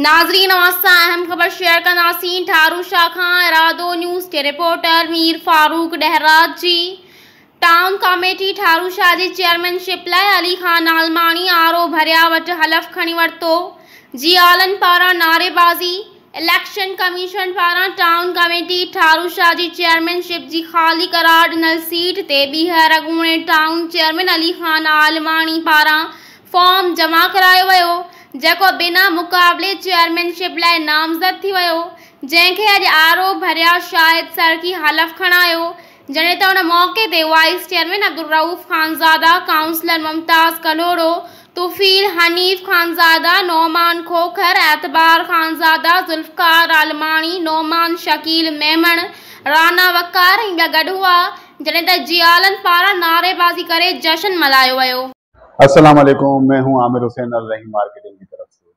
नाजरीन नमस्ते। अहम खबर शेयर का नासीन ठारू शाखा इरादो न्यूज़ के रिपोर्टर मीर फारूक डहराज जी। टाउन कमेटी ठारू शाह जी चेयरमैनशिप लाइ अली खान आलमानी आरो भरिया वट हलफ खणी वरतो। जियालन पारा नारेबाज़ी। इलेक्शन कमीशन पारा टाउन कमेटी ठारू शाह जी चेयरमैनशिप जी खाली करार डिनल सीट ते ॿीहर अॻूणे टाउन चेयरमैन अली खान आलमानी पारा फॉर्म जमा करायो वियो, जेको बिना मुक़ाबले चेयरमैनशिप लाइ नामज़द थी वियो, जंहिंखे अॼु आरो भरिया शाहिद सरकी हलफ खणायो। जॾहिं त उन मौक़े ते vice chairman Abdul Rauf Khanzada, councillor Mumtaz Kalhoro, Tufail Hanif Khanzada, Nauman Khokhar, Etbar Khanzada, Zulfikar आलमानी, Nauman Shakeel Memon, Rana वकार ऐं ॿिया गॾु हुआ। जॾहिं त जियालन पारां नारेबाज़ी करे जश्न मल्हायो वियो। अस्सलाम वालेकुम, मैं हूं आमिर हुसैन अल रहीम मार्केटिंग की तरफ से।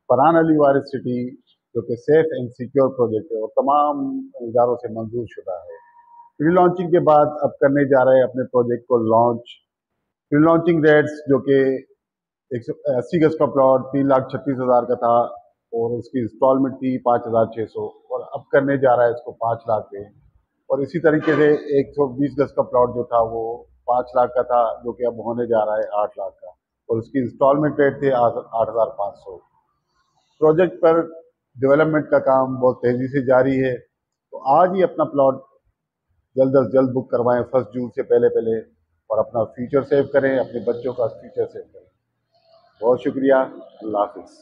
फरहान अली वारिस सिटी जो कि सेफ एंड सिक्योर प्रोजेक्ट है और तमाम इदारों से मंजूर शुदा है, प्री लॉन्चिंग के बाद अब करने जा रहे हैं अपने प्रोजेक्ट को लॉन्च। प्री लॉन्चिंग रेट्स जो कि 180 गज का प्लॉट 3,36,000 का था और उसकी इंस्टॉलमेंट थी 5,600 और अब करने जा रहा है इसको 5 लाख पे। और इसी तरीके से 120 गज का प्लॉट जो था वो 5 लाख का था, जो कि अब होने जा रहा है 8 लाख का और उसकी इंस्टॉलमेंट रेट थे 8,500। प्रोजेक्ट पर डेवलपमेंट का काम बहुत तेज़ी से जारी है, तो आज ही अपना प्लॉट जल्द अज जल्द बुक करवाएं 1 जून से पहले और अपना फ्यूचर सेव करें, अपने बच्चों का फ्यूचर सेव करें। बहुत शुक्रिया। अल्लाह हाफिज़।